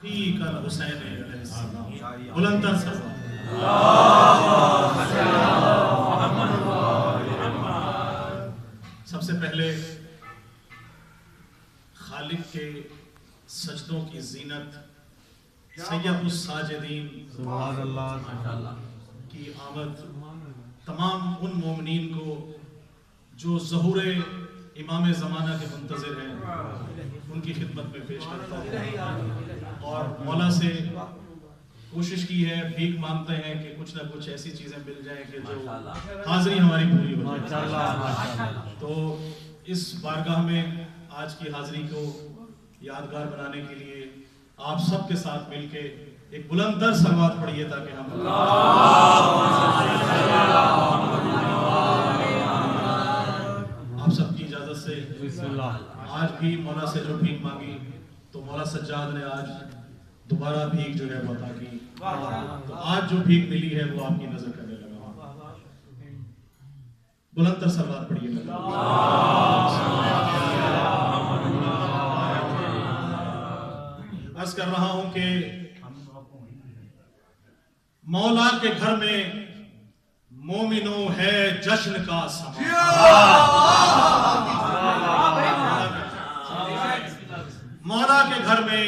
کل حسین علیہ السلام بلندر سلام سب سے پہلے خالق کے سجدوں کی زینت سید الساجدین سبحان اللہ کی آمد تمام ان مومنین کو جو ظہور امام زمانہ کے منتظر ہیں ان کی خدمت میں پیش کرتا ہوں اور مولا سے کوشش کی ہے، بھیک مانگتے ہیں کہ کچھ نہ کچھ ایسی چیزیں مل جائیں کہ جو حاضری ہماری پوری ہو جائے۔ تو اس بارگاہ میں آج کی حاضری کو یادگار بنانے کے لیے آپ سب کے ساتھ مل کے ایک بلند تر صلوات پڑھیے تاکہ ہم آپ سب کی اجازت سے آج بھی مولا سے جو بھیک مانگی تو مولا سجاد نے آج دوبارہ بھیک جو ہے وہ عطا کی، تو آج جو بھیک ملی ہے وہ آپ کی نظر کرنے لگا۔ بلند تر صلوات پڑھیے گا۔ عرض کر رہا ہوں کہ مولا کے گھر میں مومنوں ہے جشن کا سما، مولا کے گھر میں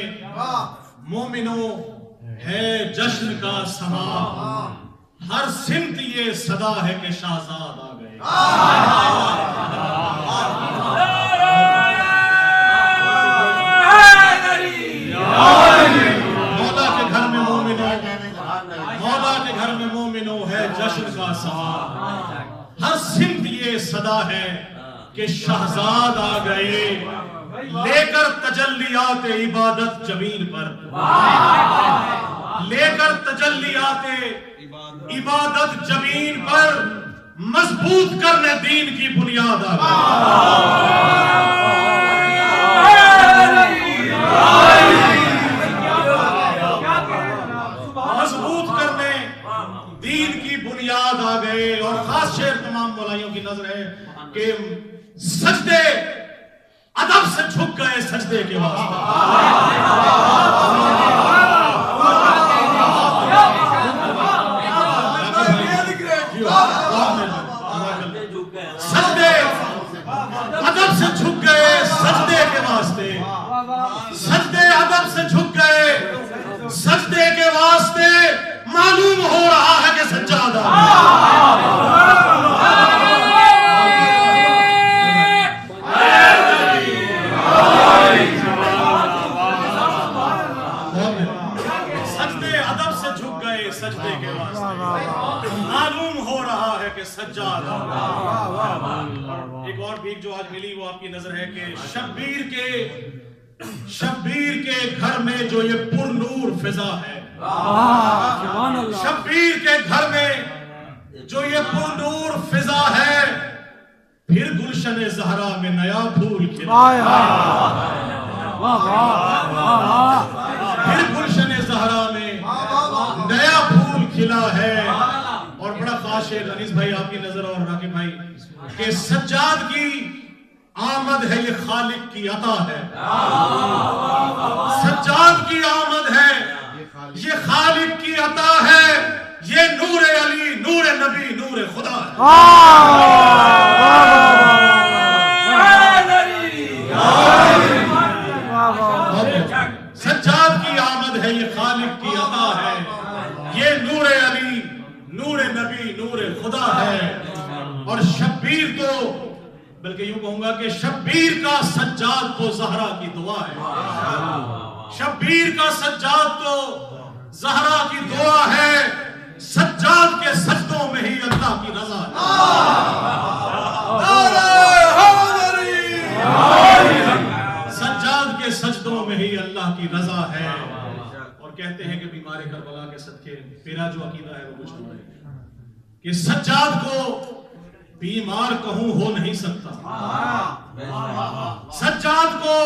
مومنوں ہے جشن کا سما، ہر سمت یہ صدا ہے کہ شہزاد آ گئے۔ مولا کے گھر میں مومنوں ہے جشن کا سما، ہر سمت یہ صدا ہے کہ شہزاد آ گئے، لے کر تجلیات عبادت جبین پر، لے کر تجلیات عبادت جبین پر، مضبوط کرنے دین کی بنیاد آ گئی۔ مضبوط کرنے دین کی بنیاد آ گئے۔ اور خاص شعر تمام مولائیوں کی نظر ہے کہ سجدے ادب سے جھک گئے سجدے کے واسطے، سجدے ادب سے جھک گئے سجدے کے واسطے، سجدے ادب سے جھک گئے سجدے کے واسطے، معلوم ہو رہا ہے کہ سجادہ سجدے کے واسطے، معلوم ہو رہا ہے کہ سجاد۔ ایک اور بھیک جو آج ملی وہ آپ کی نظر ہے کہ شبیر کے گھر میں جو یہ پر نور فضا ہے، شبیر کے گھر میں جو یہ پر نور فضا ہے، پھر گلشن زہرا میں نیا پھول کھلا، پھر گلشن زہرا میں نیا پھول کھلا ہے۔ اور بڑا خاص ہے انیس بھائی آپ کی نظر اور راکب بھائی کہ سجاد کی آمد ہے یہ خالق کی عطا ہے، سجاد کی آمد ہے یہ خالق کی عطا ہے، یہ نور علی نور نبی نور خدا ہے۔ سجاد کی آمد ہے یہ خالق کی عطا ہے، یہ نور علی نور نبی نور خدا ہے۔ اور شبیر تو بلکہ یوں کہوں گا کہ شبیر کا سجاد تو زہرا کی دعا ہے، شبیر کا سجاد تو زہرا کی دعا ہے، سجاد کے سجدوں میں ہی اللہ کی رضا ہے۔ سجاد کے سجدوں میں ہی اللہ کی رضا ہے۔ اور کہتے ہیں کہ بیمار کربلا کے صدقے میرا جو عقیدہ ہے وہ کچھ ہو رہا ہے کہ سجاد کو بیمار کہوں ہو نہیں سکتا، سجاد کو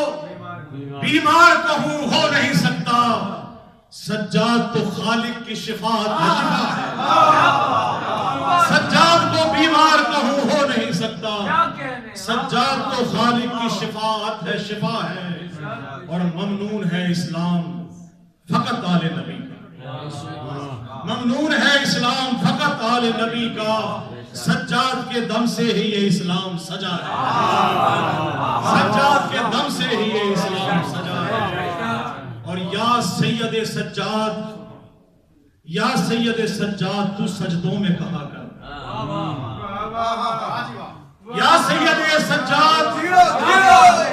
بیمار کہوں ہو نہیں سکتا، سجاد تو خالق کی شفاعت ہے، سجاد کو بیمار کہوں ہو نہیں سکتا، سجاد تو خالق کی شفاعت ہے، شفا ہے۔ اور ممنون ہے اسلام اسلام فقط آل نبی کا، سجاد کے دم سے ہی یہ اسلام سجا ہے، سجاد کے دم سے ہی یہ اسلام سجا ہے۔ اور یا سید سجاد، یا سید سجاد تو سجدوں میں کہا کر، یا سید سجاد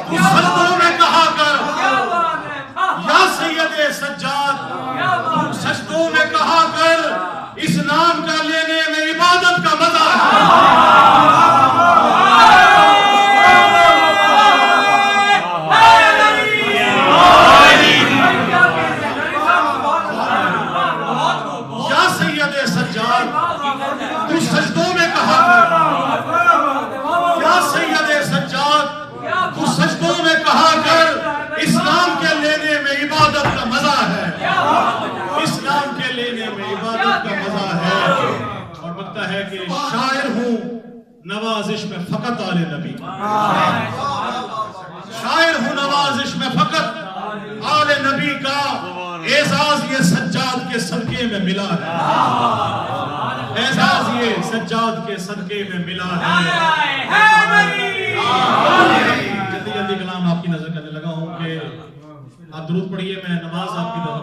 تو سجدوں میں کہا کر، یا سید سجاد تو سجدوں میں کہا کر، اس نام کا لینے میں عبادت کا مزہ ہے۔ یا سید سجاد تو سجدوں میں کہا کر، یا سید سجاد تو سجدوں میں کہا کر، اسلام کے لینے میں عبادت کا مزہ ہے، اسلام کے لینے میں عبادت کا مزہ ہے۔ اور لگتا ہے کہ شاعر ہوں نوازش میں فقط آل نبی، شاعر ہوں نوازش میں فقط آل نبی کا، اعزاز یہ سجاد کے صدقے میں ملا ہے، اعزاز یہ سجاد کے صدقے میں ملا ہے۔ جلدی جلدی کلام آپ کی نظر کرنے لگا ہوں کہ آپ درود پڑھیے، میں نماز آپ کی طرف